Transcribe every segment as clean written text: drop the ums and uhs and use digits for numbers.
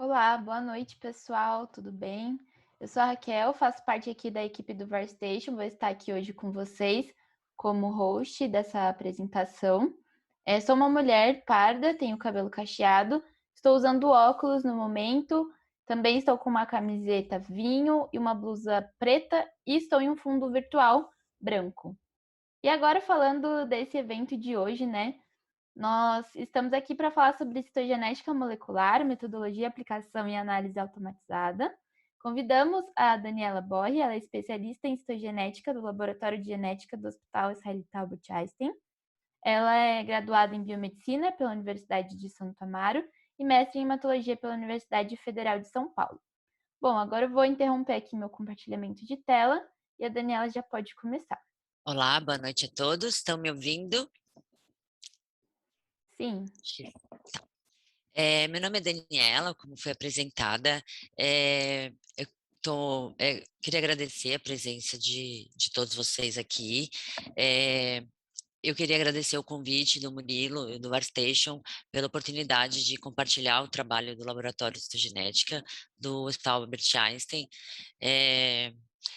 Olá, boa noite, pessoal, tudo bem? Eu sou a Raquel, faço parte aqui da equipe do Varstation, vou estar aqui hoje com vocês como host dessa apresentação. Sou uma mulher parda, tenho cabelo cacheado, estou usando óculos no momento, também estou com uma camiseta vinho e uma blusa preta e estou em um fundo virtual branco. E agora falando desse evento de hoje, né? Nós estamos aqui para falar sobre citogenética molecular, metodologia, aplicação e análise automatizada. Convidamos a Daniela Borri, ela é especialista em citogenética do Laboratório de Genética do Hospital Israelita Albert Einstein. Ela é graduada em biomedicina pela Universidade de Santo Amaro e mestre em hematologia pela Universidade Federal de São Paulo. Bom, agora eu vou interromper aqui meu compartilhamento de tela e a Daniela já pode começar. Olá, boa noite a todos. Estão me ouvindo? Sim. Meu nome é Daniela, como foi apresentada. Queria agradecer a presença de todos vocês aqui. Eu queria agradecer o convite do Murilo e do ArtStation pela oportunidade de compartilhar o trabalho do Laboratório de Citogenética do Hospital Albert Einstein.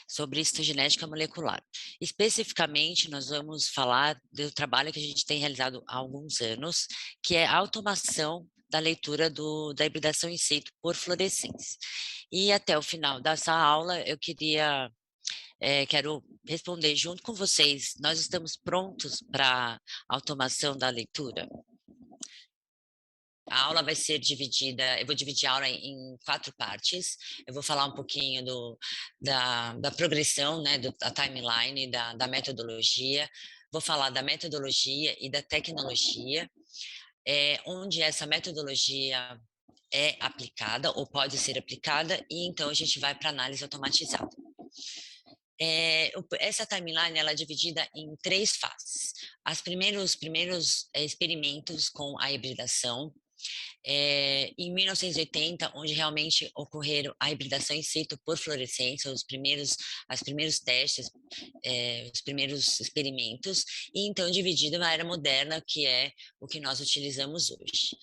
Sobre citogenética molecular. Especificamente, nós vamos falar do trabalho que a gente tem realizado há alguns anos, que é a automação da leitura da hibridação in situ por fluorescência. E até o final dessa aula, quero responder junto com vocês, nós estamos prontos para a automação da leitura? A aula vai ser dividida, eu vou dividir a aula em 4 partes. Eu vou falar um pouquinho da progressão, né, da timeline, da metodologia. Vou falar da metodologia e da tecnologia, onde essa metodologia é aplicada ou pode ser aplicada, e então a gente vai para análise automatizada. Essa timeline ela é dividida em 3 fases. Os primeiros experimentos com a hibridação, em 1980, onde realmente ocorreram a hibridação in situ por fluorescência, os primeiros testes, os primeiros experimentos, e então dividido na era moderna, que é o que nós utilizamos hoje.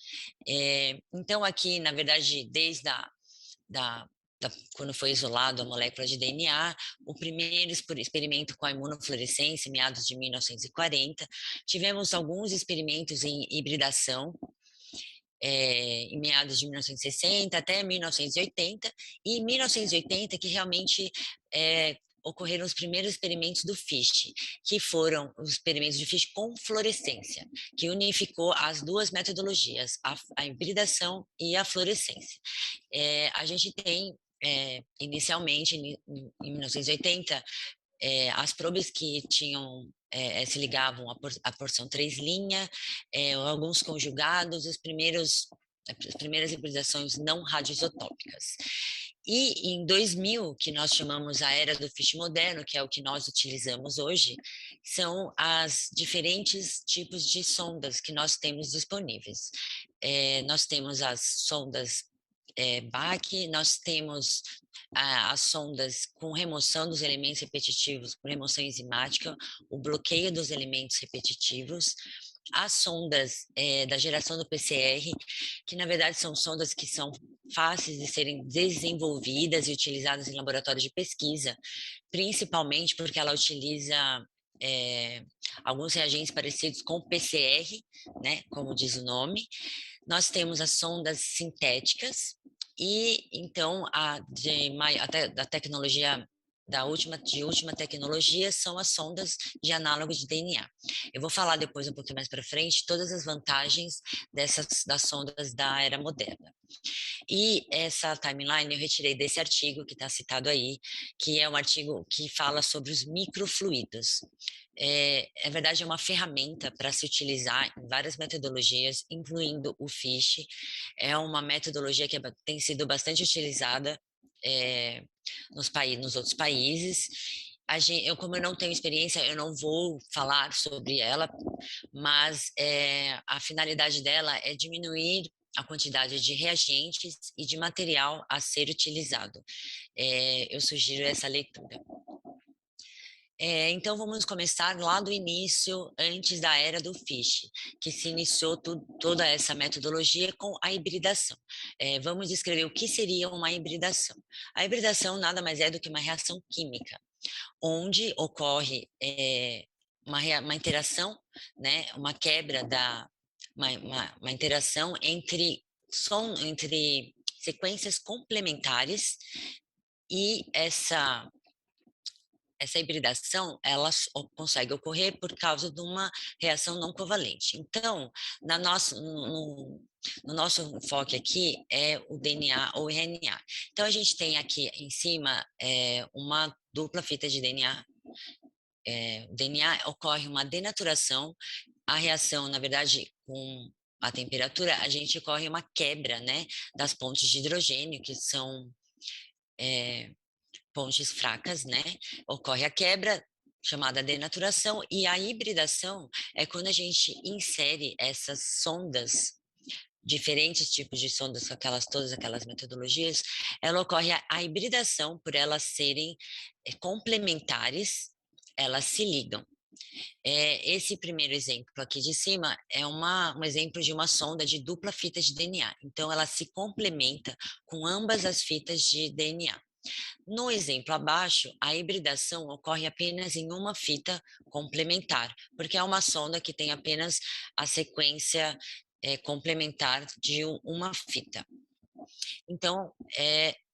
Então aqui, na verdade, desde da, quando foi isolado a molécula de DNA, o primeiro experimento com a imunofluorescência, meados de 1940, tivemos alguns experimentos em hibridação, em meados de 1960 até 1980, e em 1980 que realmente ocorreram os primeiros experimentos do FISH, que foram os experimentos de FISH com fluorescência, que unificou as duas metodologias, a hibridação e a fluorescência. A gente tem, inicialmente, em 1980, as probes que tinham se ligavam à porção 3' alguns conjugados, as primeiras hibridações não radioisotópicas. E em 2000, que nós chamamos a era do FISH moderno, que é o que nós utilizamos hoje, são as diferentes tipos de sondas que nós temos disponíveis. Nós temos as sondas BAC, nós temos as sondas com remoção dos elementos repetitivos, com remoção enzimática, o bloqueio dos elementos repetitivos, as sondas da geração do PCR, que na verdade são sondas que são fáceis de serem desenvolvidas e utilizadas em laboratórios de pesquisa, principalmente porque ela utiliza alguns reagentes parecidos com o PCR, né, como diz o nome. Nós temos as sondas sintéticas e então até da tecnologia de última tecnologia são as sondas de análogo de DNA. Eu vou falar depois um pouquinho mais para frente todas as vantagens das sondas da era moderna. E essa timeline eu retirei desse artigo que está citado aí, que é um artigo que fala sobre os microfluidos. Na verdade, é uma ferramenta para se utilizar em várias metodologias, incluindo o FISH. É uma metodologia que tem sido bastante utilizada nos outros países. Como eu não tenho experiência, eu não vou falar sobre ela, mas a finalidade dela é diminuir a quantidade de reagentes e de material a ser utilizado. Eu sugiro essa leitura. Então, vamos começar lá do início, antes da era do Fish, que se iniciou toda essa metodologia com a hibridação. Vamos descrever o que seria uma hibridação. A hibridação nada mais é do que uma reação química, onde ocorre uma interação, né, uma quebra uma interação entre sequências complementares, e essa hibridação, ela consegue ocorrer por causa de uma reação não covalente. Então, no nosso enfoque aqui é o DNA ou RNA. Então, a gente tem aqui em cima uma dupla fita de DNA. O DNA ocorre uma denaturação, a reação, na verdade, com a temperatura, a gente ocorre uma quebra, né, das pontes de hidrogênio, que são pontes fracas, né? Ocorre a quebra, chamada denaturação, e a hibridação é quando a gente insere essas sondas, diferentes tipos de sondas, com todas aquelas metodologias, ela ocorre a hibridação, por elas serem complementares, elas se ligam. Esse primeiro exemplo aqui de cima é um exemplo de uma sonda de dupla fita de DNA. Então, ela se complementa com ambas as fitas de DNA. No exemplo abaixo, a hibridação ocorre apenas em uma fita complementar, porque é uma sonda que tem apenas a sequência complementar de uma fita. Então,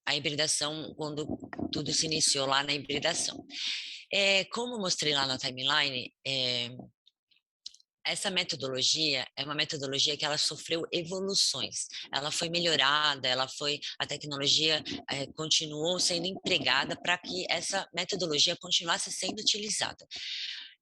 a hibridação, quando tudo se iniciou lá na hibridação. Como mostrei lá na timeline, essa metodologia é uma metodologia que ela sofreu evoluções. Ela foi melhorada, a tecnologia continuou sendo empregada para que essa metodologia continuasse sendo utilizada.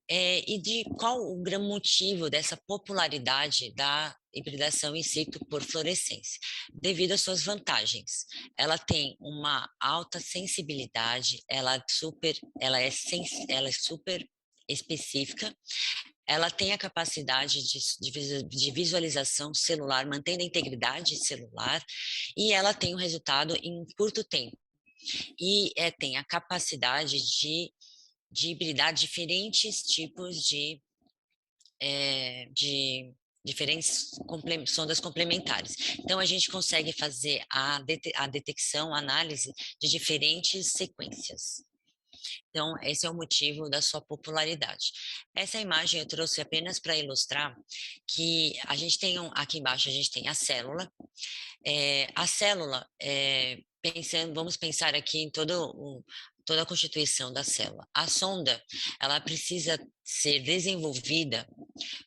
E de qual o grande motivo dessa popularidade da hibridação in situ por fluorescência? Devido às suas vantagens. Ela tem uma alta sensibilidade, ela é super específica, ela tem a capacidade de visualização celular, mantendo a integridade celular, e ela tem um resultado em um curto tempo. E tem a capacidade de hibridar diferentes tipos de diferentes sondas complementares. Então, a gente consegue fazer a detecção, a análise de diferentes sequências. Então, esse é o motivo da sua popularidade. Essa imagem eu trouxe apenas para ilustrar que a gente tem aqui embaixo, a gente tem a célula. A célula, vamos pensar aqui em toda a constituição da célula. A sonda, ela precisa ser desenvolvida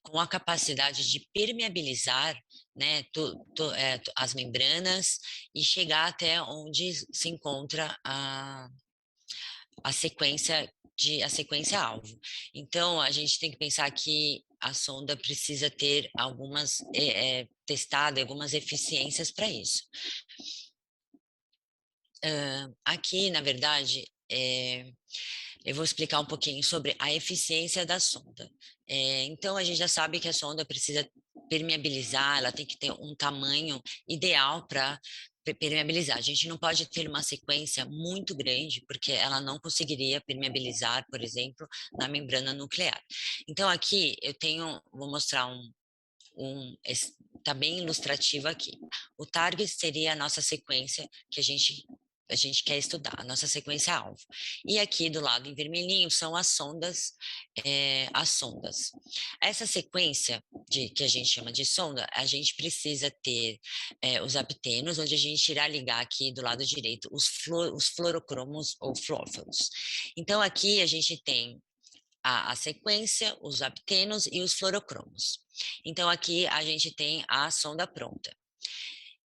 com a capacidade de permeabilizar, né, as membranas e chegar até onde se encontra a sequência alvo. Então, a gente tem que pensar que a sonda precisa ter testado algumas eficiências para isso. Aqui, na verdade, eu vou explicar um pouquinho sobre a eficiência da sonda. Então, a gente já sabe que a sonda precisa permeabilizar, ela tem que ter um tamanho ideal para permeabilizar. A gente não pode ter uma sequência muito grande, porque ela não conseguiria permeabilizar, por exemplo, na membrana nuclear. Então, aqui vou mostrar está bem ilustrativo aqui. O target seria a nossa sequência que a gente quer estudar, a nossa sequência alvo. E aqui do lado em vermelhinho são as sondas. Essa sequência que a gente chama de sonda, a gente precisa ter os aptenos, onde a gente irá ligar aqui do lado direito os fluorocromos ou fluóforos. Então aqui a gente tem a sequência, os aptenos e os fluorocromos. Então aqui a gente tem a sonda pronta.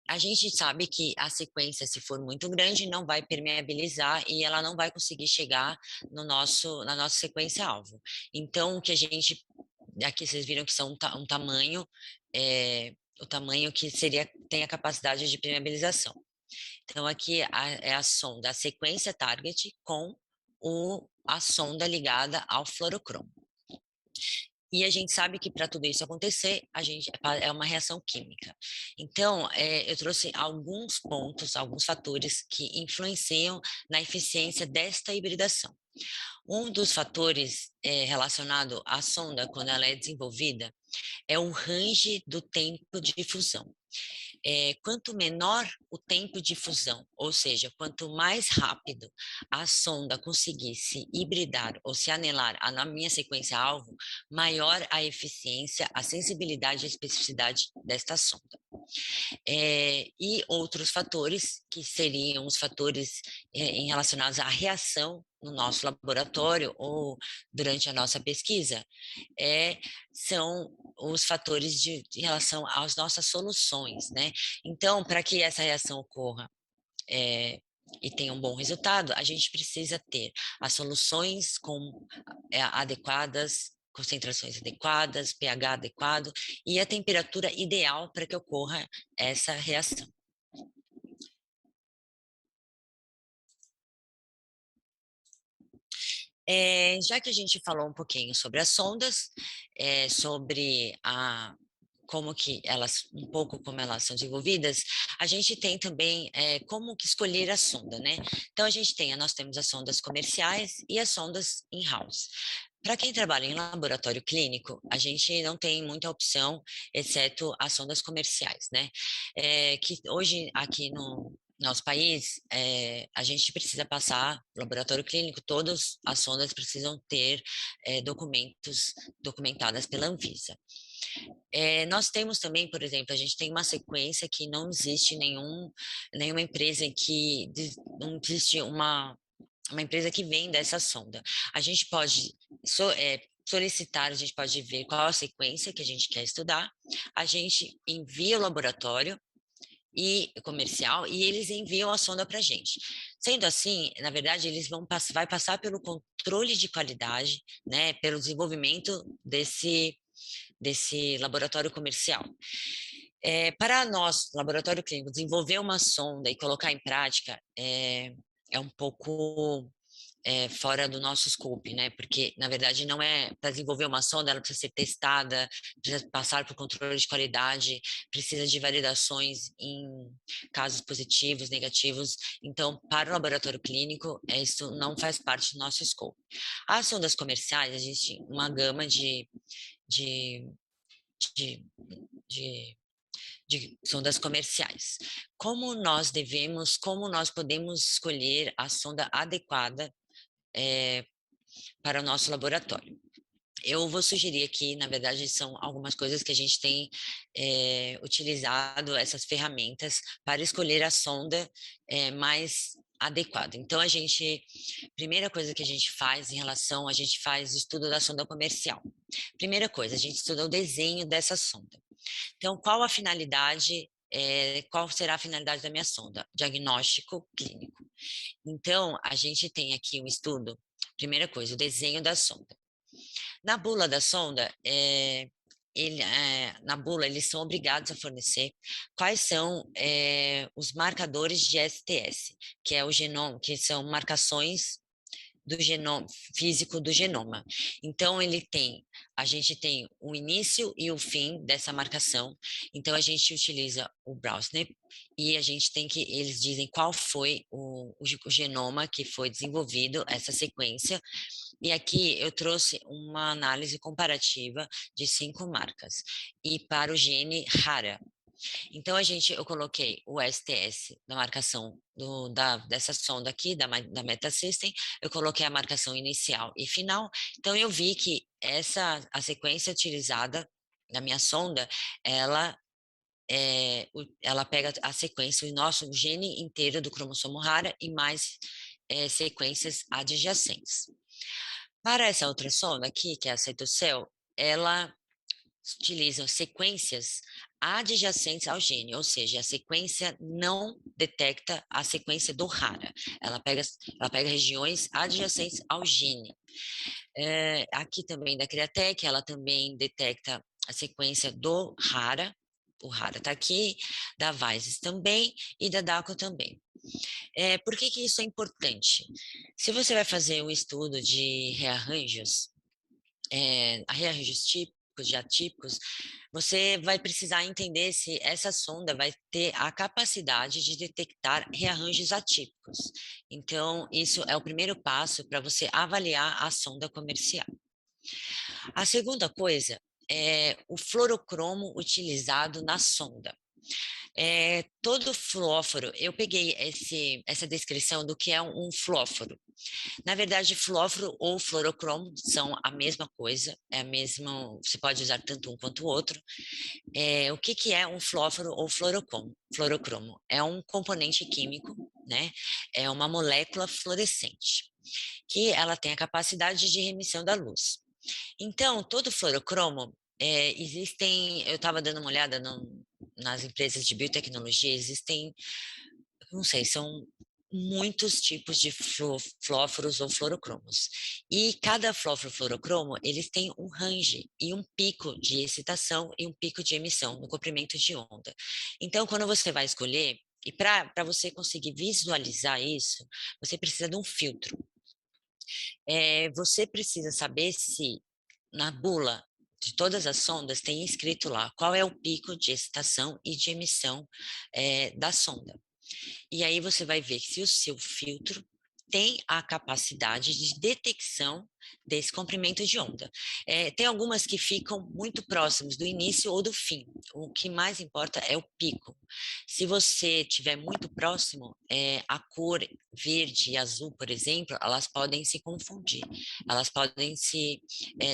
A gente sabe que a sequência, se for muito grande, não vai permeabilizar e ela não vai conseguir chegar na nossa sequência-alvo. Então, o que a gente... Aqui vocês viram que são um tamanho, o tamanho que tem a capacidade de permeabilização. Então, aqui é a sonda, a sequência target com a sonda ligada ao fluorocromo. E a gente sabe que para tudo isso acontecer, é uma reação química. Então, eu trouxe alguns pontos, alguns fatores que influenciam na eficiência desta hibridação. Um dos fatores relacionado à sonda, quando ela é desenvolvida, é o range do tempo de fusão. Quanto menor o tempo de fusão, ou seja, quanto mais rápido a sonda conseguir se hibridar ou se anelar na minha sequência-alvo, maior a eficiência, a sensibilidade e a especificidade desta sonda. E outros fatores, que seriam os fatores relacionados à reação no nosso laboratório ou durante a nossa pesquisa, são os fatores de relação às nossas soluções, né? Então, para que essa reação ocorra e tenha um bom resultado, a gente precisa ter as soluções adequadas, concentrações adequadas, pH adequado e a temperatura ideal para que ocorra essa reação. Já que a gente falou um pouquinho sobre as sondas, sobre um pouco como elas são desenvolvidas, a gente tem também como que escolher a sonda, né? Então nós temos as sondas comerciais e as sondas in-house. Para quem trabalha em laboratório clínico, a gente não tem muita opção, exceto as sondas comerciais, né? Que hoje aqui no nosso país, a gente precisa passar, laboratório clínico, todas as sondas precisam ter documentadas pela Anvisa. Nós temos também, por exemplo, a gente tem uma sequência que não existe nenhuma empresa não existe uma empresa que venda essa sonda. A gente pode solicitar, a gente pode ver qual a sequência que a gente quer estudar, a gente envia o laboratório e comercial e eles enviam a sonda para a gente. Sendo assim, na verdade, vai passar pelo controle de qualidade, né, pelo desenvolvimento desse laboratório comercial. Para nós, laboratório clínico, desenvolver uma sonda e colocar em prática é um pouco fora do nosso scope, né? Porque, na verdade, não é para desenvolver uma sonda, ela precisa ser testada, precisa passar por controle de qualidade, precisa de validações em casos positivos, negativos. Então, para o laboratório clínico, isso não faz parte do nosso scope. As sondas comerciais, a gente tem uma gama de sondas comerciais. Como nós podemos escolher a sonda adequada para o nosso laboratório? Eu vou sugerir aqui, na verdade, são algumas coisas que a gente tem utilizado essas ferramentas para escolher a sonda mais adequada. Então, primeira coisa que a gente faz a gente faz estudo da sonda comercial. Primeira coisa, a gente estuda o desenho dessa sonda. Então, qual será a finalidade da minha sonda? Diagnóstico clínico. Então, a gente tem aqui um estudo, primeira coisa, o desenho da sonda. Na bula da sonda, na bula, eles são obrigados a fornecer quais são os marcadores de STS, que é o genoma, que são marcações do genoma físico do genoma. Então a gente tem o início e o fim dessa marcação. Então a gente utiliza o BRAUSNP e eles dizem qual foi o genoma que foi desenvolvido, essa sequência. E aqui eu trouxe uma análise comparativa de 5 marcas. E para o gene RARA. Então, eu coloquei o STS na marcação dessa sonda aqui, da Metasystem, eu coloquei a marcação inicial e final. Então, eu vi que a sequência utilizada na minha sonda, ela pega a sequência, o nosso gene inteiro do cromossomo rara e mais sequências adjacentes. Para essa outra sonda aqui, que é a Cytocel, ela utiliza sequências adjacentes ao gene, ou seja, a sequência não detecta a sequência do RARA, ela pega regiões adjacentes ao gene. Aqui também da Criatec, ela também detecta a sequência do RARA, o RARA está aqui, da VISES também e da DACO também. Por que isso é importante? Se você vai fazer um estudo de rearranjos, rearranjos típicos, de atípicos, você vai precisar entender se essa sonda vai ter a capacidade de detectar rearranjos atípicos. Então, isso é o primeiro passo para você avaliar a sonda comercial. A segunda coisa é o fluorocromo utilizado na sonda. Todo fluóforo, eu peguei essa descrição do que é um fluóforo. Na verdade, fluóforo ou fluorocromo são a mesma coisa, é a mesma, você pode usar tanto um quanto o outro. O que que é um fluóforo ou fluorocromo? Fluorocromo é um componente químico, né? É uma molécula fluorescente, que ela tem a capacidade de remissão da luz. Então, todo fluorocromo, eu estava dando uma olhada nas empresas de biotecnologia, existem, não sei, são muitos tipos de flóforos ou fluorocromos. E cada flóforo fluorocromo, eles têm um range e um pico de excitação e um pico de emissão no comprimento de onda. Então, quando você vai escolher, e para você conseguir visualizar isso, você precisa de um filtro. Você precisa saber se na bula de todas as sondas tem escrito lá qual é o pico de excitação e de emissão da sonda. E aí você vai ver se o seu filtro tem a capacidade de detecção desse comprimento de onda. Tem algumas que ficam muito próximos do início ou do fim. O que mais importa é o pico. Se você estiver muito próximo, a cor verde e azul, por exemplo, elas podem se confundir. Elas podem você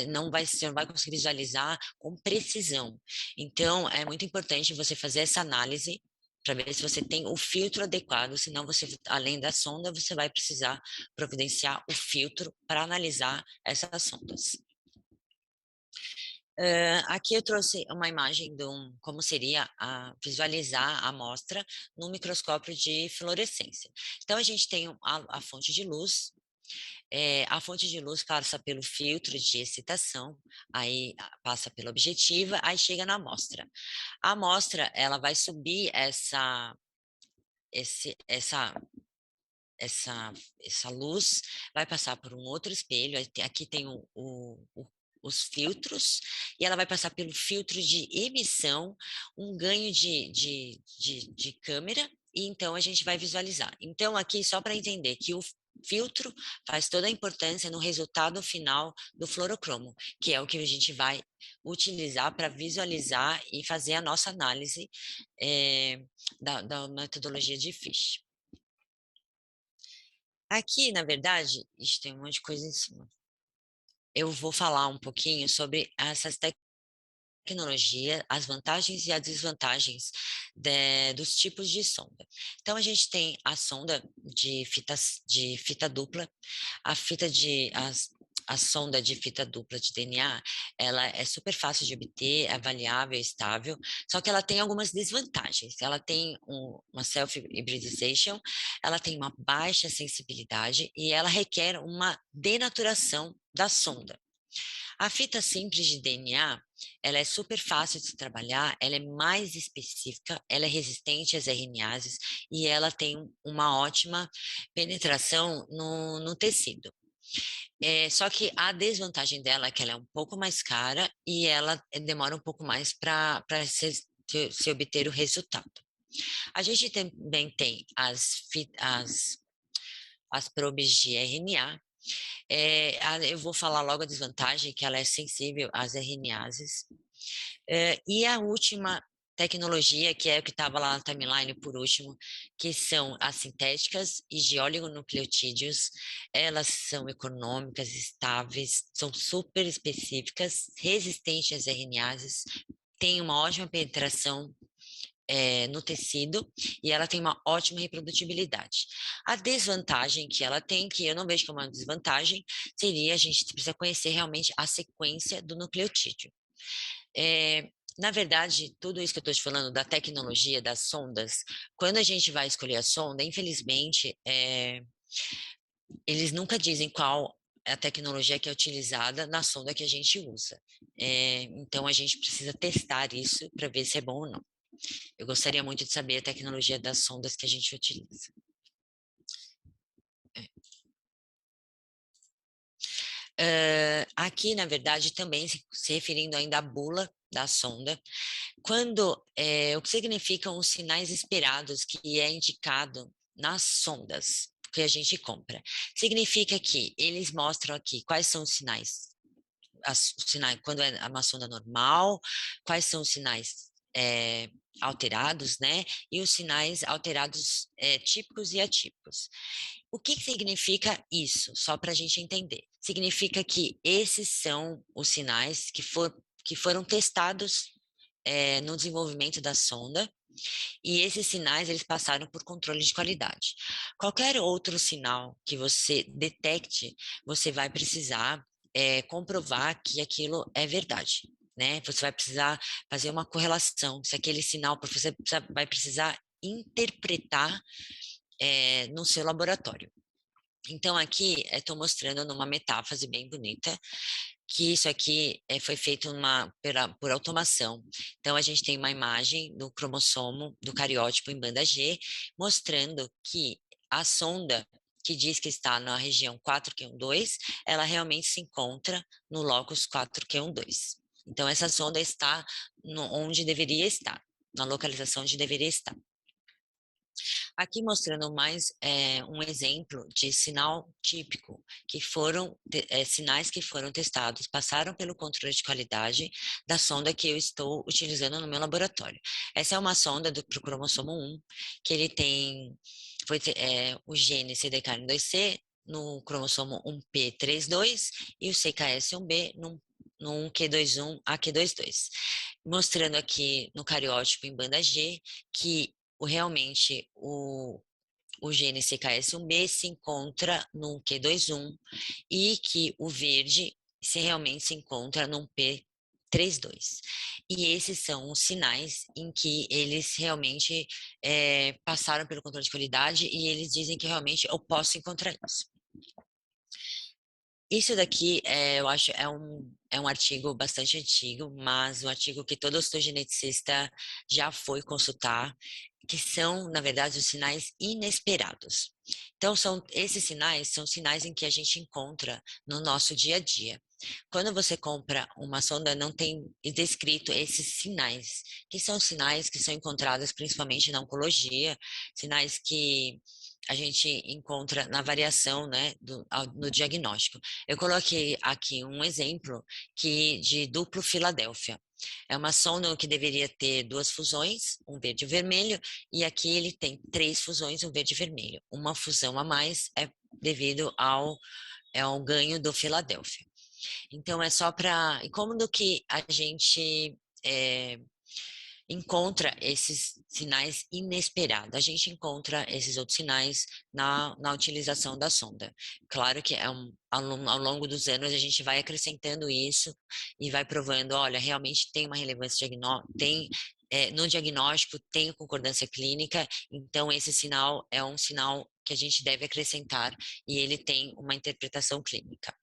não vai conseguir visualizar com precisão. Então, é muito importante você fazer essa análise para ver se você tem o filtro adequado, senão você, além da sonda, você vai precisar providenciar o filtro para analisar essas sondas. Aqui eu trouxe uma imagem de como seria visualizar a amostra no microscópio de fluorescência. Então, a gente tem a fonte de luz, a fonte de luz passa pelo filtro de excitação, aí passa pela objetiva, aí chega na amostra. A amostra, ela vai subir esse, essa, essa luz, vai passar por um outro espelho, aqui tem os filtros, e ela vai passar pelo filtro de emissão, um ganho de câmera, e então a gente vai visualizar. Então, aqui, só para entender que o filtro faz toda a importância no resultado final do fluorocromo, que é o que a gente vai utilizar para visualizar e fazer a nossa análise da metodologia de Fish. Aqui, na verdade, ixi, tem um monte de coisa em cima. Eu vou falar um pouquinho sobre essas tecnologias, as vantagens e as desvantagens dos tipos de sonda. Então, a gente tem a sonda de fita dupla, a sonda de fita dupla de DNA, ela é super fácil de obter, é avaliável, estável, só que ela tem algumas desvantagens. Ela tem uma self-hybridization, ela tem uma baixa sensibilidade e ela requer uma denaturação da sonda. A fita simples de DNA, ela é super fácil de se trabalhar, ela é mais específica, ela é resistente às RNases e ela tem uma ótima penetração no tecido. Só que a desvantagem dela é que ela é um pouco mais cara e ela demora um pouco mais para se obter o resultado. A gente também tem as probes de RNA. Eu vou falar logo a desvantagem, que ela é sensível às RNases. E a última tecnologia, que é o que estava lá na timeline por último, que são as sintéticas e de oligonucleotídeos. Elas são econômicas, estáveis, são super específicas, resistentes às RNases, têm uma ótima penetração no tecido e ela tem uma ótima reprodutibilidade. A desvantagem que ela tem, que eu não vejo como uma desvantagem, seria a gente precisa conhecer realmente a sequência do nucleotídeo. Na verdade, tudo isso que eu estou te falando da tecnologia, das sondas, quando a gente vai escolher a sonda, infelizmente, eles nunca dizem qual é a tecnologia que é utilizada na sonda que a gente usa. Então, a gente precisa testar isso para ver se é bom ou não. Eu gostaria muito de saber a tecnologia das sondas que a gente utiliza. Aqui, na verdade, também se referindo ainda à bula da sonda, o que significam os sinais esperados que é indicado nas sondas que a gente compra? Significa que eles mostram aqui quais são os sinais, os sinais quando é uma sonda normal, quais são os sinais alterados, né? E os sinais alterados típicos e atípicos. O que significa isso? Só para a gente entender. Significa que esses são os sinais que foram testados no desenvolvimento da sonda, e esses sinais eles passaram por controle de qualidade. Qualquer outro sinal que você detecte, você vai precisar comprovar que aquilo é verdade. Né? Você vai precisar fazer uma correlação, se aquele sinal, você vai precisar interpretar no seu laboratório. Então, aqui estou mostrando numa metáfora bem bonita que isso aqui foi feito por automação. Então, a gente tem uma imagem do cromossomo do cariótipo em banda G, mostrando que a sonda que diz que está na região 4q12, ela realmente se encontra no locus 4q12. Então, essa sonda está onde deveria estar, na localização onde deveria estar. Aqui mostrando mais um exemplo de sinal típico, que foram sinais que foram testados, passaram pelo controle de qualidade da sonda que eu estou utilizando no meu laboratório. Essa é uma sonda pro cromossomo 1, que ele tem o gene CDKN2C no cromossomo 1p32 e o CKS1B no 1q21, AQ22, mostrando aqui no cariótipo em banda G que realmente o gene CKS1B se encontra num Q21 e que o verde realmente se encontra num P32. E esses são os sinais em que eles realmente passaram pelo controle de qualidade e eles dizem que realmente eu posso encontrar isso. Isso daqui, eu acho, é um artigo bastante antigo, mas um artigo que todo osteogeneticista já foi consultar, que são, na verdade, os sinais inesperados. Então, esses sinais são sinais em que a gente encontra no nosso dia a dia. Quando você compra uma sonda, não tem descrito esses sinais, que são sinais que são encontrados principalmente na oncologia, sinais que a gente encontra na variação, né, no diagnóstico. Eu coloquei aqui um exemplo de duplo Filadélfia. É uma sonda que deveria ter 2 fusões, um verde e um vermelho, e aqui ele tem 3 fusões, um verde e vermelho. Uma fusão a mais é devido ao ganho do Filadélfia. Então, é só para... E como do que a gente encontra esses sinais inesperados? A gente encontra esses outros sinais na utilização da sonda. Claro que ao longo dos anos a gente vai acrescentando isso e vai provando, olha, realmente tem uma relevância no diagnóstico, tem concordância clínica, então esse sinal é um sinal que a gente deve acrescentar e ele tem uma interpretação clínica.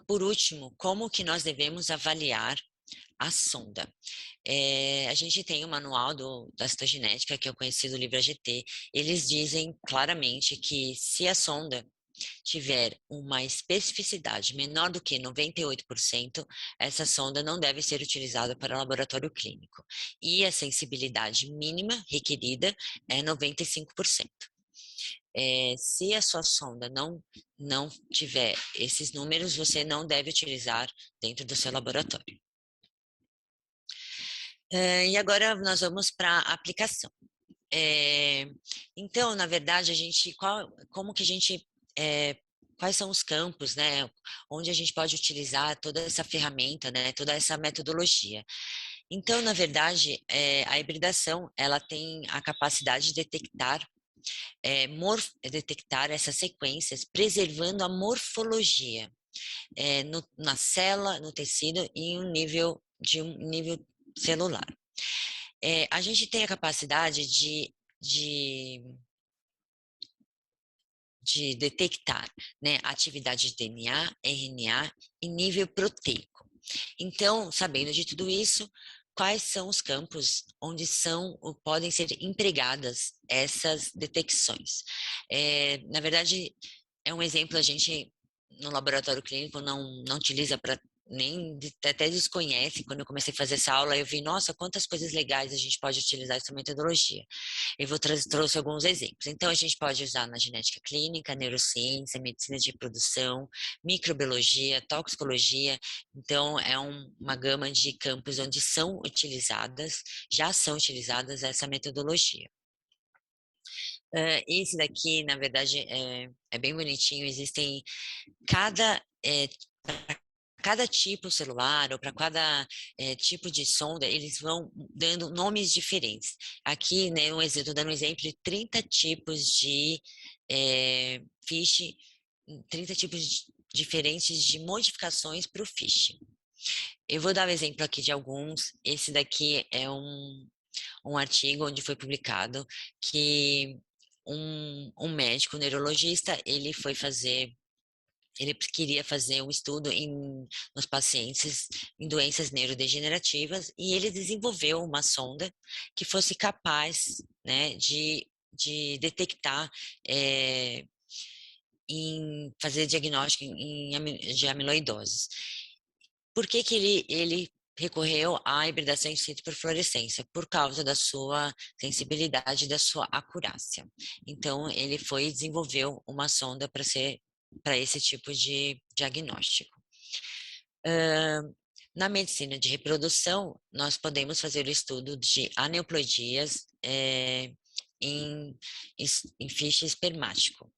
Por último, como que nós devemos avaliar a sonda? A gente tem o manual da citogenética, que é o conhecido livro AGT. Eles dizem claramente que se a sonda tiver uma especificidade menor do que 98%, essa sonda não deve ser utilizada para laboratório clínico. E a sensibilidade mínima requerida é 95%. Se a sua sonda não tiver esses números, você não deve utilizar dentro do seu laboratório. E agora nós vamos para a aplicação. Então, na verdade, quais são os campos, né, onde a gente pode utilizar toda essa ferramenta, né, toda essa metodologia. Então, na verdade, a hibridação, ela tem a capacidade de detectar essas sequências, preservando a morfologia na célula, no tecido e um nível celular. A gente tem a capacidade de detectar, né, atividade de DNA, RNA e nível proteico. Então, sabendo de tudo isso, quais são os campos onde podem ser empregadas essas detecções? Na verdade, é um exemplo, a gente no laboratório clínico não utiliza para nem até desconhece. Quando eu comecei a fazer essa aula, eu vi, nossa, quantas coisas legais a gente pode utilizar essa metodologia. Eu trouxe alguns exemplos. Então, a gente pode usar na genética clínica, neurociência, medicina de reprodução, microbiologia, toxicologia. Então, é uma gama de campos onde já são utilizadas essa metodologia. Esse daqui, na verdade, é bem bonitinho. Existem cada cada tipo celular ou para cada tipo de sonda, eles vão dando nomes diferentes. Aqui, né, estou dando um exemplo de 30 tipos de fish, 30 tipos diferentes de modificações para o fish. Eu vou dar um exemplo aqui de alguns. Esse daqui é um artigo onde foi publicado que um médico neurologista, ele queria fazer um estudo nos pacientes em doenças neurodegenerativas e ele desenvolveu uma sonda que fosse capaz, né, de detectar, fazer diagnóstico de amiloidoses. Por que que ele recorreu à hibridação in situ por fluorescência? Por causa da sua sensibilidade e da sua acurácia. Então, ele desenvolveu uma sonda para esse tipo de diagnóstico. Na medicina de reprodução, nós podemos fazer o estudo de aneuploidias em fish espermático.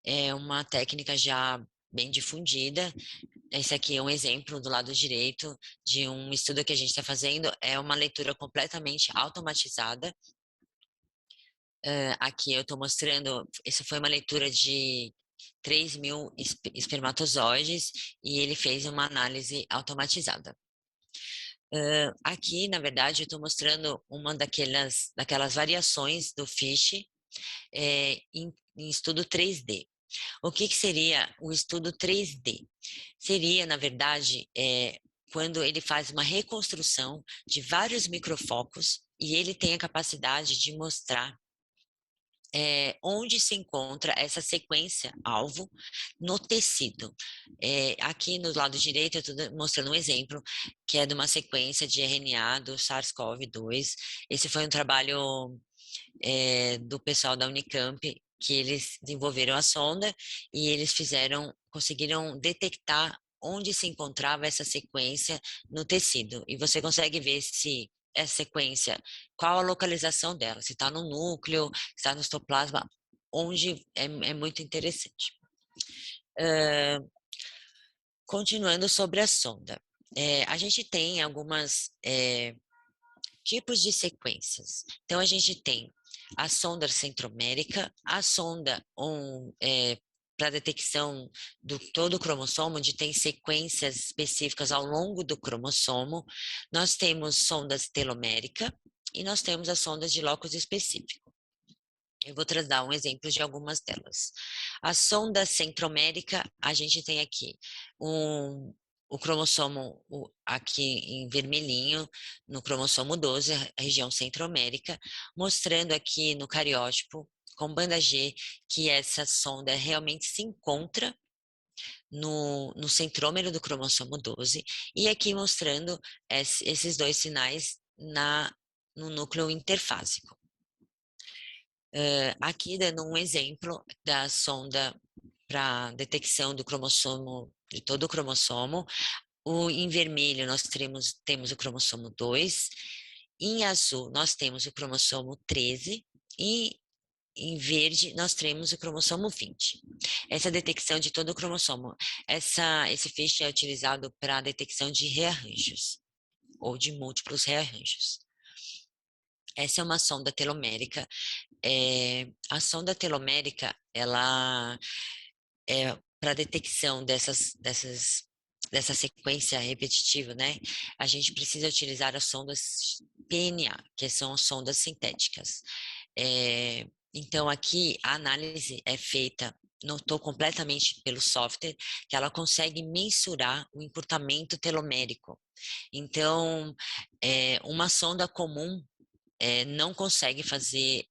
É uma técnica já bem difundida. Esse aqui é um exemplo do lado direito de um estudo que a gente está fazendo. É uma leitura completamente automatizada. Aqui eu estou mostrando, essa foi uma leitura de 3.000 espermatozoides e ele fez uma análise automatizada. Aqui, na verdade, eu estou mostrando uma daquelas variações do FISH em estudo 3D. O que seria o estudo 3D? Seria, na verdade, quando ele faz uma reconstrução de vários microfocos e ele tem a capacidade de mostrar onde se encontra essa sequência alvo no tecido. Aqui no lado direito eu estou mostrando um exemplo que é de uma sequência de RNA do SARS-CoV-2. Esse foi um trabalho do pessoal da Unicamp, que eles desenvolveram a sonda e eles conseguiram detectar onde se encontrava essa sequência no tecido. E você consegue ver se essa sequência, qual a localização dela, se está no núcleo, se está no citoplasma, onde é muito interessante. Continuando sobre a sonda, a gente tem algumas tipos de sequências. Então, a gente tem a sonda centromérica, a sonda para detecção do todo o cromossomo, onde tem sequências específicas ao longo do cromossomo. Nós temos sondas telomérica e nós temos as sondas de locus específico. Eu vou dar um exemplo de algumas delas. A sonda centromérica, a gente tem aqui o cromossomo aqui em vermelhinho, no cromossomo 12, a região centromérica, mostrando aqui no cariótipo, com banda G, que essa sonda realmente se encontra no centrômero do cromossomo 12, e aqui mostrando esses dois sinais no núcleo interfásico. Aqui dando um exemplo da sonda para detecção do cromossomo, de todo o cromossomo. Em vermelho nós temos o cromossomo 2, em azul nós temos o cromossomo 13 e em verde nós temos o cromossomo 20. Essa detecção de todo o cromossomo, esse feixe é utilizado para a detecção de rearranjos ou de múltiplos rearranjos. Essa é uma sonda telomérica. A sonda telomérica, ela é para detecção dessa sequência repetitiva, né? A gente precisa utilizar as sondas PNA, que são as sondas sintéticas. Então, aqui a análise é feita, notou completamente pelo software, que ela consegue mensurar o encurtamento telomérico. Então, uma sonda comum não consegue fazer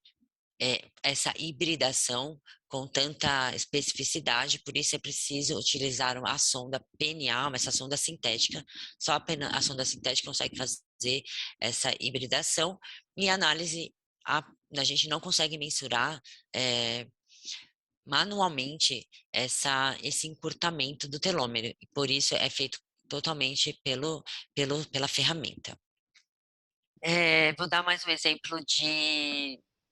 essa hibridação com tanta especificidade, por isso é preciso utilizar a sonda PNA, essa sonda sintética. Só a sonda sintética consegue fazer essa hibridação, e a análise, a gente não consegue mensurar manualmente esse encurtamento do telômero, e por isso é feito totalmente pela ferramenta. Vou dar mais um exemplo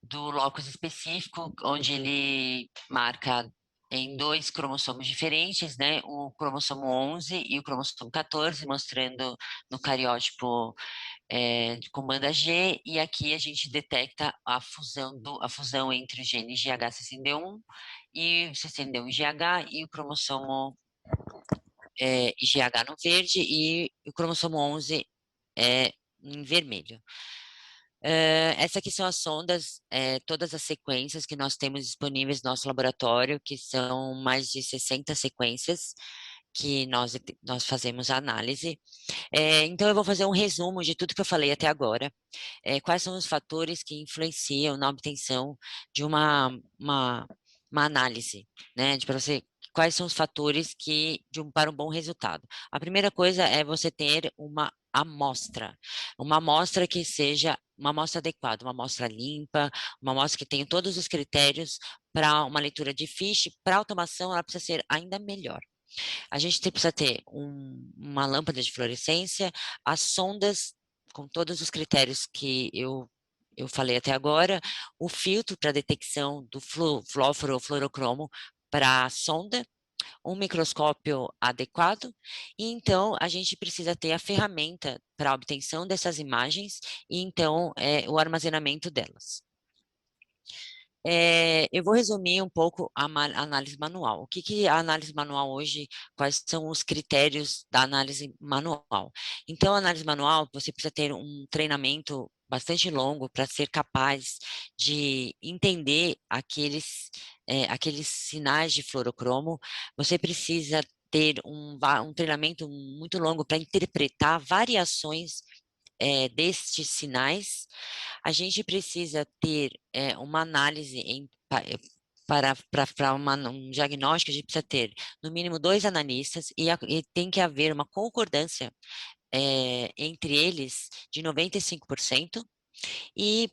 do locus específico, onde ele marca em 2 cromossomos diferentes, né? O cromossomo 11 e o cromossomo 14, mostrando no cariótipo com banda G, e aqui a gente detecta a fusão entre o gene GH61 e o 61GH e o cromossomo IGH no verde e o cromossomo 11 em vermelho. Essas aqui são as sondas, todas as sequências que nós temos disponíveis no nosso laboratório, que são mais de 60 sequências que nós fazemos a análise. Então, eu vou fazer um resumo de tudo que eu falei até agora. Quais são os fatores que influenciam na obtenção de uma análise, né? Para você, quais são os fatores para um bom resultado? A primeira coisa é você ter uma amostra que seja uma amostra adequada, uma amostra limpa, uma amostra que tenha todos os critérios para uma leitura de fiche. Para automação, ela precisa ser ainda melhor. A gente precisa ter uma lâmpada de fluorescência, as sondas com todos os critérios que eu falei até agora, o filtro para detecção do fluóforo ou fluorocromo para a sonda, um microscópio adequado, e então a gente precisa ter a ferramenta para a obtenção dessas imagens e então o armazenamento delas. Eu vou resumir um pouco a análise manual. O que é a análise manual hoje? Quais são os critérios da análise manual? Então, a análise manual, você precisa ter um treinamento bastante longo para ser capaz de entender aqueles sinais de fluorocromo. Você precisa ter um treinamento muito longo para interpretar variações destes sinais. A gente precisa ter uma análise para um diagnóstico. A gente precisa ter, no mínimo, 2 analistas e tem que haver uma concordância entre eles de 95%, e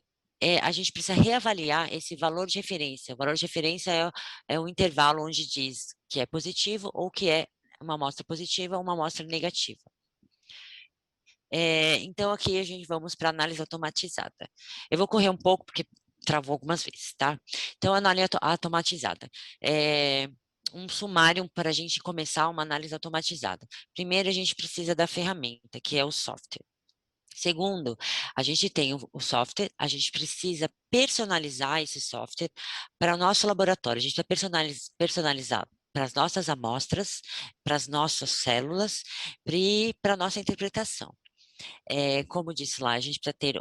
a gente precisa reavaliar esse valor de referência. O valor de referência é o intervalo onde diz que é positivo ou que é uma amostra positiva ou uma amostra negativa. Então, aqui a gente vamos para análise automatizada. Eu vou correr um pouco, porque travou algumas vezes, tá? Então, análise automatizada. Um sumário para a gente começar uma análise automatizada. Primeiro, a gente precisa da ferramenta, que é o software. Segundo, a gente tem o software, a gente precisa personalizar esse software para o nosso laboratório. A gente vai personalizar para as nossas amostras, para as nossas células e para a nossa interpretação. Como disse lá, a gente precisa ter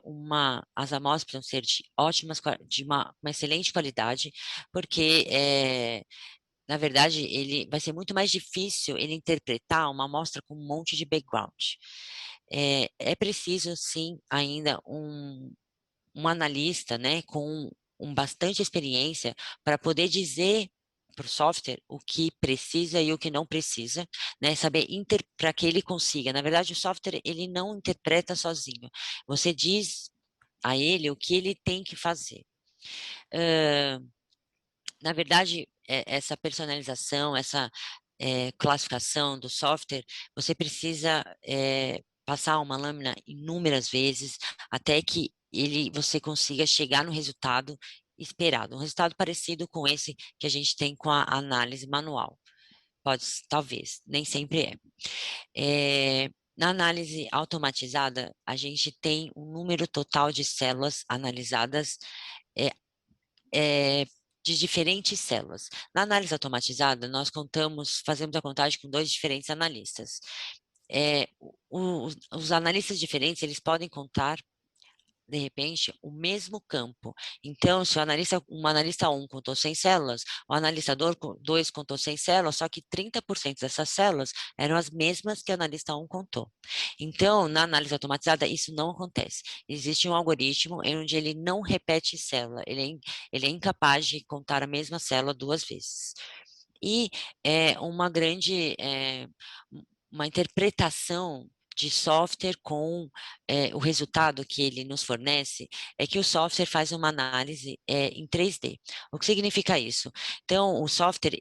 as amostras precisam ser de uma excelente qualidade, porque na verdade, ele vai ser muito mais difícil ele interpretar uma amostra com um monte de background. É preciso, sim, ainda um analista, né, com bastante experiência para poder dizer para o software o que precisa e o que não precisa, né, saber para que ele consiga. Na verdade, o software ele não interpreta sozinho. Você diz a ele o que ele tem que fazer. Na verdade, essa personalização, essa classificação do software, você precisa passar uma lâmina inúmeras vezes até que você consiga chegar no resultado esperado, um resultado parecido com esse que a gente tem com a análise manual. Talvez, nem sempre é. Na análise automatizada, a gente tem um número total de células analisadas é, é, de diferentes células. Na análise automatizada, nós fazemos a contagem com 2 diferentes analistas. Os analistas diferentes, eles podem contar de repente, o mesmo campo. Então, se um analista 1 contou 100 células, o analista 2 contou 100 células, só que 30% dessas células eram as mesmas que o analista 1 contou. Então, na análise automatizada, isso não acontece. Existe um algoritmo em onde ele não repete célula, ele é incapaz de contar a mesma célula 2 vezes. E uma grande, uma interpretação de software com o resultado que ele nos fornece, é que o software faz uma análise em 3D. O que significa isso? Então, o software,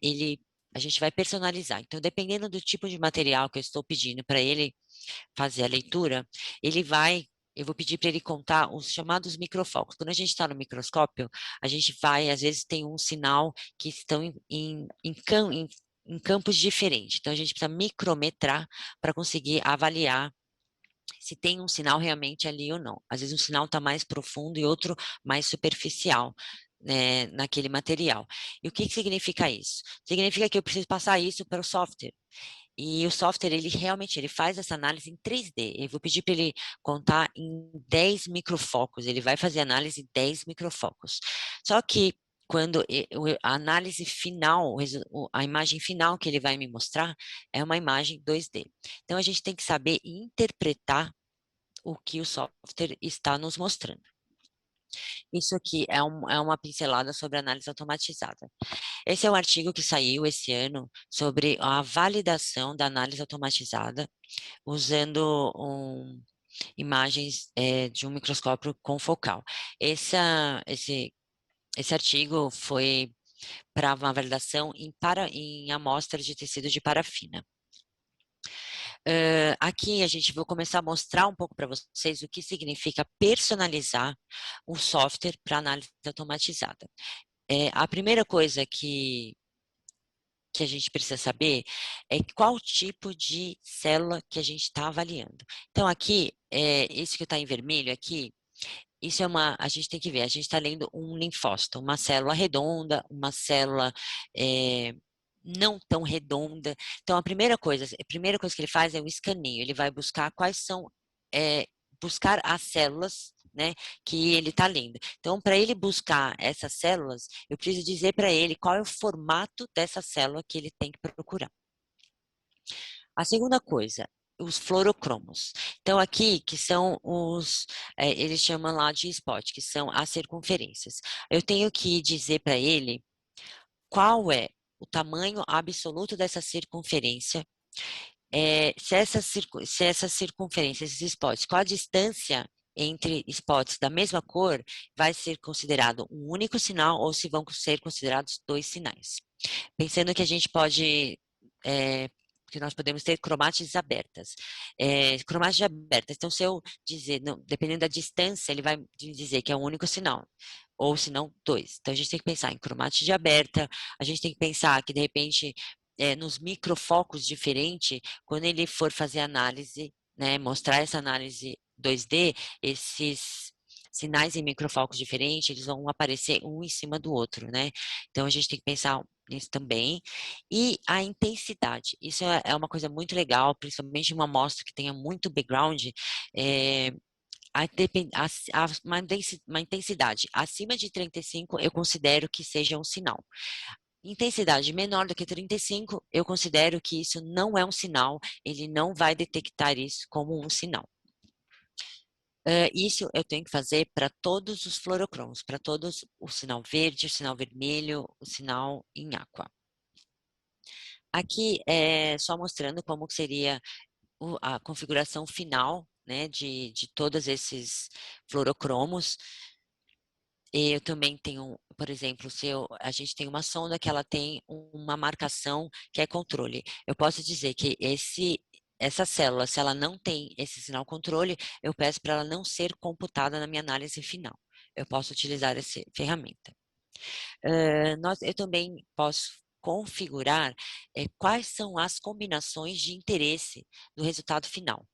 a gente vai personalizar. Então, dependendo do tipo de material que eu estou pedindo para ele fazer a leitura, eu vou pedir para ele contar os chamados microfocos. Quando a gente está no microscópio, a gente vai, às vezes tem um sinal que estão em campos diferentes. Então, a gente precisa micrometrar para conseguir avaliar se tem um sinal realmente ali ou não. Às vezes um sinal está mais profundo e outro mais superficial, né, naquele material. E o que significa isso? Significa que eu preciso passar isso para o software. E o software, ele faz essa análise em 3D. Eu vou pedir para ele contar em 10 microfocos. Ele vai fazer análise em 10 microfocos. Só que quando a análise final, a imagem final que ele vai me mostrar é uma imagem 2D. Então, a gente tem que saber interpretar o que o software está nos mostrando. Isso aqui é uma pincelada sobre análise automatizada. Esse é um artigo que saiu esse ano sobre a validação da análise automatizada usando imagens de um microscópio confocal. Esse artigo foi para uma validação em amostras de tecido de parafina. Aqui a gente vai começar a mostrar um pouco para vocês o que significa personalizar o software para análise automatizada. A primeira coisa que a gente precisa saber é qual tipo de célula que a gente está avaliando. Então, aqui, esse que está em vermelho aqui, isso a gente tem que ver, a gente está lendo um linfócito, uma célula redonda, uma célula não tão redonda. Então, a primeira coisa que ele faz é o escaneio, ele vai buscar buscar as células, né, que ele está lendo. Então, para ele buscar essas células, eu preciso dizer para ele qual é o formato dessa célula que ele tem que procurar. A segunda coisa, os fluorocromos. Então, aqui, que são eles chamam lá de spot, que são as circunferências. Eu tenho que dizer para ele qual é o tamanho absoluto dessa circunferência, se essas circunferências, esses spots, qual a distância entre spots da mesma cor vai ser considerado um único sinal ou se vão ser considerados dois sinais. Pensando que a gente pode que nós podemos ter cromátides abertas. Cromátides abertas, então se eu dizer, não, dependendo da distância, ele vai dizer que é um único sinal, ou se não, dois. Então a gente tem que pensar em cromática aberta, a gente tem que pensar que de repente nos microfocos diferentes, quando ele for fazer análise, né, mostrar essa análise 2D, esses sinais em microfocos diferentes, eles vão aparecer um em cima do outro, né? Então a gente tem que pensar nisso também. E a intensidade, isso é uma coisa muito legal, principalmente uma amostra que tenha muito background, uma intensidade acima de 35 eu considero que seja um sinal. Intensidade menor do que 35, eu considero que isso não é um sinal, ele não vai detectar isso como um sinal. Isso eu tenho que fazer para todos os fluorocromos, para todos o sinal verde, o sinal vermelho, o sinal em aqua. Aqui é só mostrando como seria a configuração final, né, de todos esses fluorocromos. Eu também tenho, por exemplo, a gente tem uma sonda que ela tem uma marcação que é controle. Eu posso dizer que essa célula, se ela não tem esse sinal controle, eu peço para ela não ser computada na minha análise final. Eu posso utilizar essa ferramenta. Eu também posso configurar quais são as combinações de interesse do resultado final.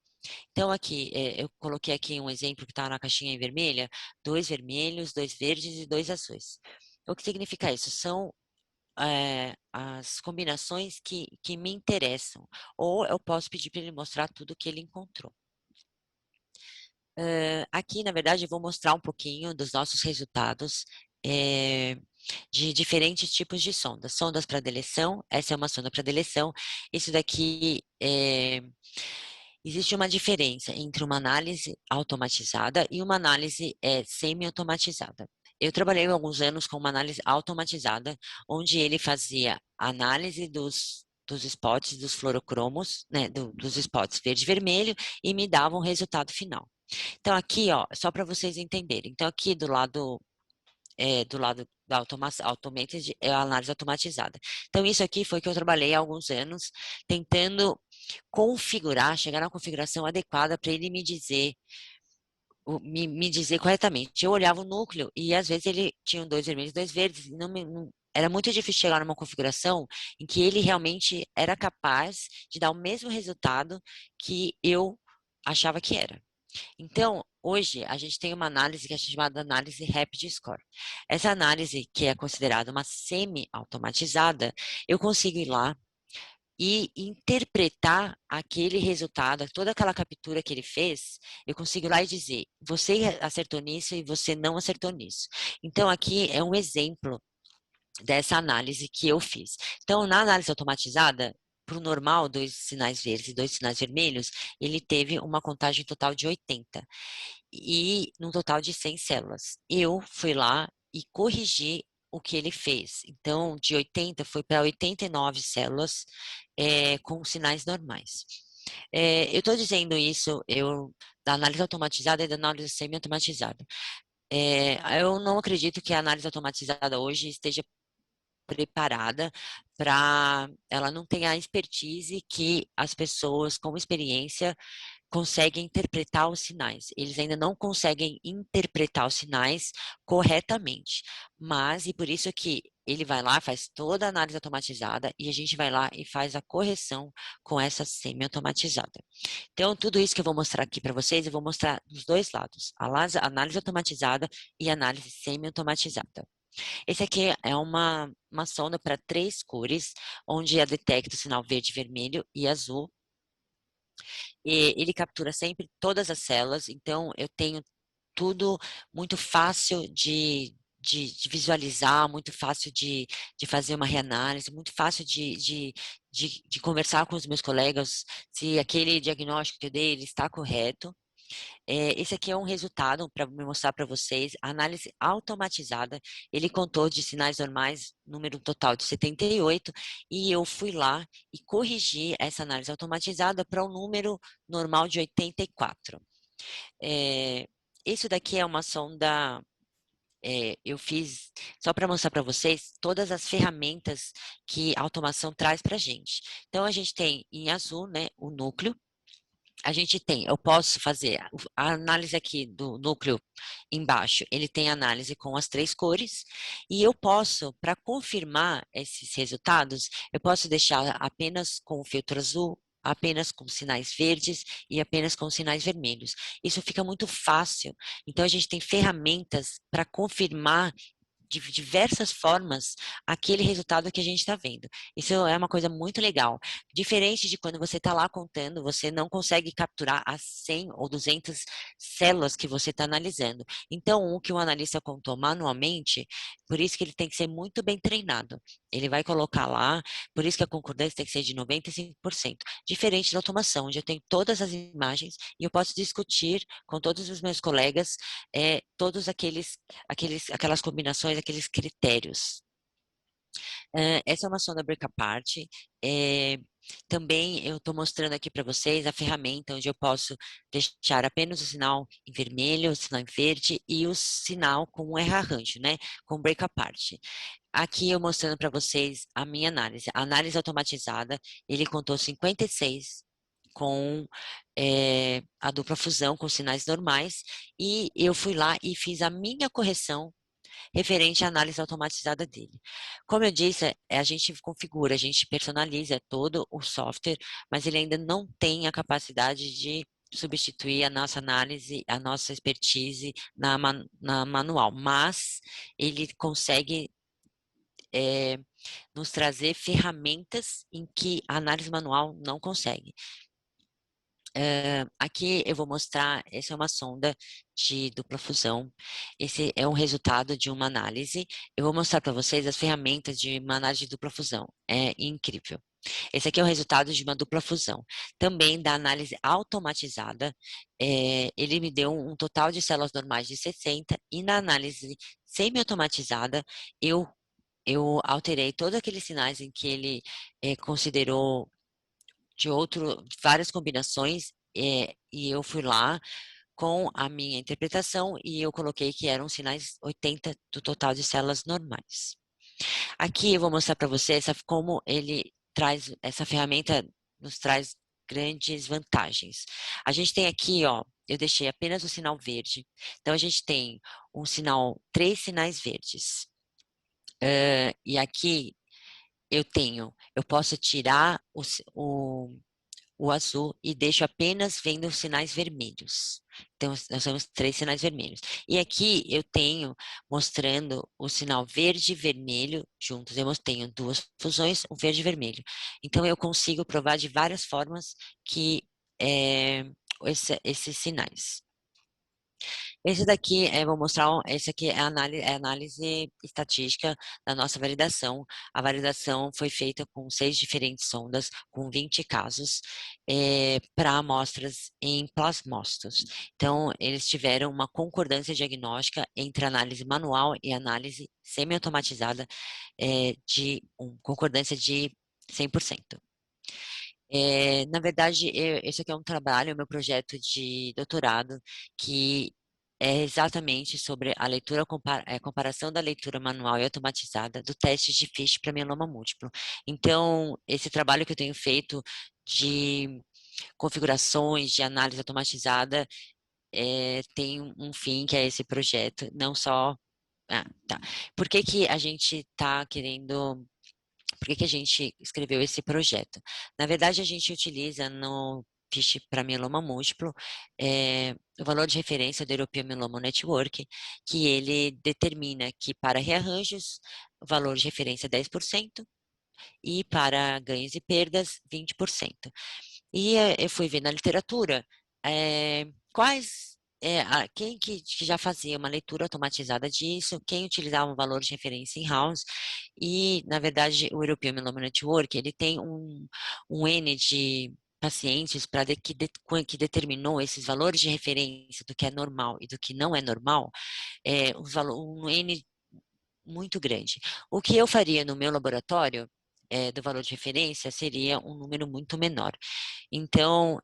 Então, aqui, eu coloquei aqui um exemplo que está na caixinha em vermelha, 2 vermelhos, 2 verdes e 2 azuis. O que significa isso? São as combinações que me interessam. Ou eu posso pedir para ele mostrar tudo que ele encontrou. Aqui, na verdade, eu vou mostrar um pouquinho dos nossos resultados de diferentes tipos de sondas. Sondas para deleção, essa é uma sonda para deleção. Isso daqui, existe uma diferença entre uma análise automatizada e uma análise semi-automatizada. Eu trabalhei alguns anos com uma análise automatizada, onde ele fazia análise dos spots, dos fluorocromos, né, dos spots verde e vermelho, e me dava um resultado final. Então, aqui, ó, só para vocês entenderem. Então, aqui do lado da automated, é a análise automatizada. Então, isso aqui foi que eu trabalhei há alguns anos, tentando configurar, chegar na configuração adequada para ele me dizer, me dizer corretamente. Eu olhava o núcleo e, às vezes, ele tinha dois vermelhos e dois verdes, e era muito difícil chegar numa configuração em que ele realmente era capaz de dar o mesmo resultado que eu achava que era. Então, hoje, a gente tem uma análise que é chamada análise Rapid Score. Essa análise, que é considerada uma semi-automatizada, eu consigo ir lá e interpretar aquele resultado, toda aquela captura que ele fez, eu consigo ir lá e dizer, você acertou nisso e você não acertou nisso. Então, aqui é um exemplo dessa análise que eu fiz. Então, na análise automatizada, para o normal, dois sinais verdes e dois sinais vermelhos, ele teve uma contagem total de 80 e num total de 100 células. Eu fui lá e corrigi o que ele fez. Então, de 80 foi para 89 células com sinais normais. Eu estou dizendo isso, da análise automatizada e da análise semi-automatizada. Eu não acredito que a análise automatizada hoje esteja preparada para ela não tem a expertise que as pessoas com experiência conseguem interpretar os sinais. Eles ainda não conseguem interpretar os sinais corretamente. Mas, e por isso que ele vai lá, faz toda a análise automatizada e a gente vai lá e faz a correção com essa semi-automatizada. Então, tudo isso que eu vou mostrar aqui para vocês, eu vou mostrar dos dois lados, a análise automatizada e a análise semi-automatizada. Esse aqui é uma sonda para 3 cores, onde ela detecta o sinal verde, vermelho e azul. E ele captura sempre todas as células, então eu tenho tudo muito fácil de visualizar, muito fácil de fazer uma reanálise, muito fácil de conversar com os meus colegas se aquele diagnóstico que eu dei ele está correto. Esse aqui é um resultado para me mostrar para vocês. A análise automatizada, ele contou de sinais normais, número total de 78, e eu fui lá e corrigi essa análise automatizada para um número normal de 84. Isso daqui é uma sonda. Eu fiz só para mostrar para vocês todas as ferramentas que a automação traz para a gente. Então, a gente tem em azul, né, o núcleo, eu posso fazer a análise aqui do núcleo embaixo, ele tem análise com as 3 cores, e eu posso, para confirmar esses resultados, eu posso deixar apenas com o filtro azul, apenas com sinais verdes e apenas com sinais vermelhos. Isso fica muito fácil. Então, a gente tem ferramentas para confirmar de diversas formas aquele resultado que a gente está vendo. Isso é uma coisa muito legal. Diferente de quando você está lá contando, você não consegue capturar as 100 ou 200 células que você está analisando. Então, o que o analista contou manualmente, por isso que ele tem que ser muito bem treinado. Ele vai colocar lá, por isso que a concordância tem que ser de 95%. Diferente da automação, onde eu tenho todas as imagens e eu posso discutir com todos os meus colegas todos aquelas combinações, aqueles critérios. Essa é uma sonda break apart. Também eu estou mostrando aqui para vocês a ferramenta onde eu posso deixar apenas o sinal em vermelho, o sinal em verde e o sinal com um erro-arranjo, né? Com break apart. Aqui eu mostrando para vocês a minha análise. A análise automatizada, ele contou 56 com a dupla fusão, com sinais normais, e eu fui lá e fiz a minha correção referente à análise automatizada dele. Como eu disse, a gente configura, a gente personaliza todo o software, mas ele ainda não tem a capacidade de substituir a nossa análise, a nossa expertise na manual, mas ele consegue nos trazer ferramentas em que a análise manual não consegue. Aqui eu vou mostrar, essa é uma sonda de dupla fusão, esse é um resultado de uma análise. Eu vou mostrar para vocês as ferramentas de uma análise de dupla fusão, é incrível. Esse aqui é o resultado de uma dupla fusão. Também da análise automatizada, ele me deu um total de células normais de 60, e na análise semi-automatizada, eu alterei todos aqueles sinais em que ele considerou de várias combinações, e eu fui lá com a minha interpretação e eu coloquei que eram sinais 80 do total de células normais. Aqui eu vou mostrar para você como ele traz, essa ferramenta nos traz grandes vantagens. A gente tem aqui, ó, eu deixei apenas o sinal verde. Então a gente tem três sinais verdes. E aqui eu posso tirar o azul e deixo apenas vendo os sinais vermelhos. Então, nós temos três sinais vermelhos. E aqui eu tenho mostrando o sinal verde e vermelho juntos. Eu tenho duas fusões, um verde e vermelho. Então, eu consigo provar de várias formas que esses sinais. Esse daqui, vou mostrar, esse aqui é a análise estatística da nossa validação. A validação foi feita com 6 diferentes sondas, com 20 casos, para amostras em plasmócitos. Então, eles tiveram uma concordância diagnóstica entre análise manual e análise semi-automatizada, concordância de 100%. Na verdade, esse aqui é um trabalho, meu projeto de doutorado, que é exatamente sobre a comparação da leitura manual e automatizada do teste de FISH para mieloma múltiplo. Então, esse trabalho que eu tenho feito de configurações de análise automatizada tem um fim, que é esse projeto, não só... Tá. Por que que a gente está querendo... Por que que a gente escreveu esse projeto? Na verdade, a gente utiliza no FISH para mieloma múltiplo o valor de referência do European Myeloma Network, que ele determina que para rearranjos, o valor de referência é 10%, e para ganhos e perdas, 20%. E eu fui ver na literatura quem que já fazia uma leitura automatizada disso, quem utilizava um valor de referência in-house, e, na verdade, o European Myeloma Network, ele tem um N de pacientes que determinou esses valores de referência do que é normal e do que não é normal, um N muito grande. O que eu faria no meu laboratório do valor de referência seria um número muito menor. Então,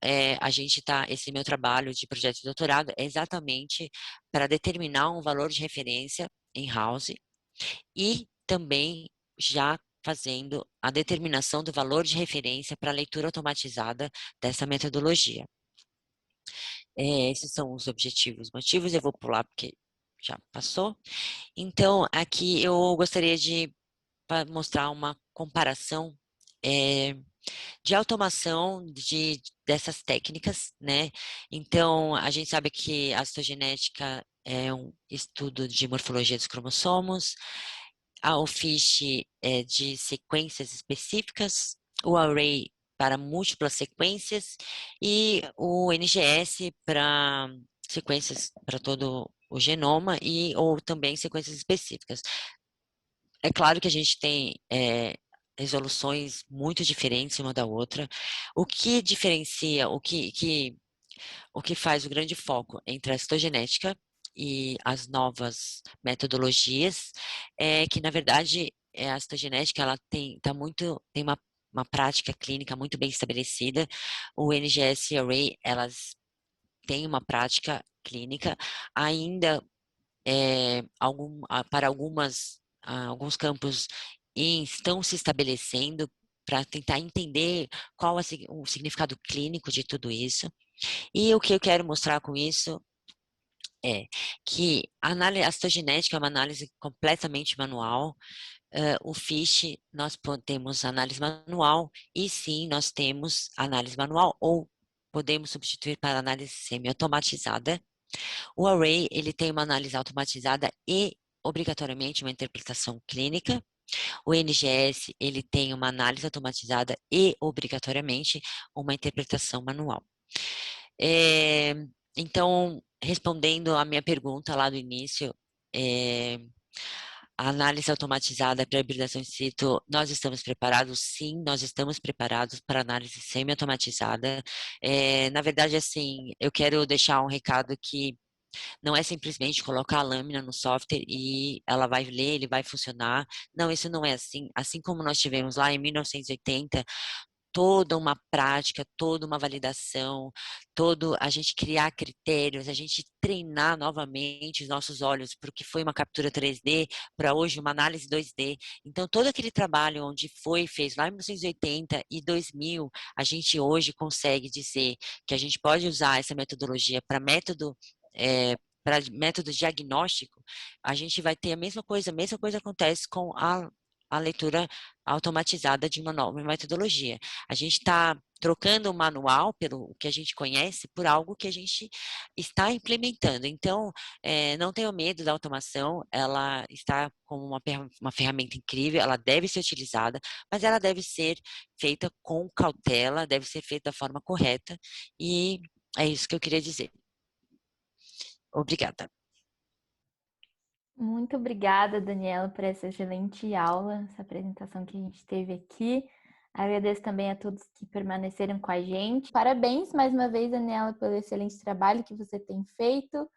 esse meu trabalho de projeto de doutorado é exatamente para determinar um valor de referência in-house e também já fazendo a determinação do valor de referência para a leitura automatizada dessa metodologia. Esses são os objetivos, motivos, eu vou pular porque já passou. Então, aqui eu gostaria de mostrar uma comparação de automação dessas técnicas, né? Então, a gente sabe que a citogenética é um estudo de morfologia dos cromossomos, o FISH é de sequências específicas, o array para múltiplas sequências e o NGS para sequências para todo o genoma ou também sequências específicas. É claro que a gente tem resoluções muito diferentes uma da outra. O que diferencia, o que faz o grande foco entre a citogenética e as novas metodologias é que, na verdade, a citogenética ela tem uma prática clínica muito bem estabelecida. O NGS e Array, elas têm uma prática clínica ainda para alguns campos estão se estabelecendo para tentar entender qual é o significado clínico de tudo isso. E o que eu quero mostrar com isso é que a citogenética é uma análise completamente manual. O FISH, nós temos análise manual e sim, nós temos análise manual ou podemos substituir para análise semi-automatizada. O Array, ele tem uma análise automatizada e obrigatoriamente uma interpretação clínica. O NGS, ele tem uma análise automatizada e obrigatoriamente uma interpretação manual. Então, respondendo a minha pergunta lá do início, a análise automatizada para hibridação in situ, nós estamos preparados? Sim, nós estamos preparados para análise semi-automatizada. Na verdade, assim, eu quero deixar um recado que não é simplesmente colocar a lâmina no software e ela vai ler, ele vai funcionar. Não, isso não é assim. Assim como nós tivemos lá em 1980, toda uma prática, toda uma validação, todo a gente criar critérios, a gente treinar novamente os nossos olhos para o que foi uma captura 3D, para hoje uma análise 2D. Então, todo aquele trabalho onde foi feito lá em 1980 e 2000, a gente hoje consegue dizer que a gente pode usar essa metodologia para método para método diagnóstico, a gente vai ter a mesma coisa acontece com a leitura automatizada de uma nova metodologia. A gente está trocando o manual, pelo que a gente conhece, por algo que a gente está implementando. Então, não tenha medo da automação, ela está como uma ferramenta incrível, ela deve ser utilizada, mas ela deve ser feita com cautela, deve ser feita da forma correta, e é isso que eu queria dizer. Obrigada. Muito obrigada, Daniela, por essa excelente aula, essa apresentação que a gente teve aqui. Agradeço também a todos que permaneceram com a gente. Parabéns mais uma vez, Daniela, pelo excelente trabalho que você tem feito.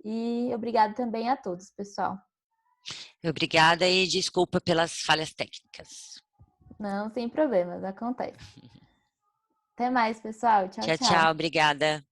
E obrigado também a todos, pessoal. Obrigada e desculpa pelas falhas técnicas. Não, sem problemas, acontece. Até mais, pessoal. Tchau, Tchau, tchau, tchau. obrigada.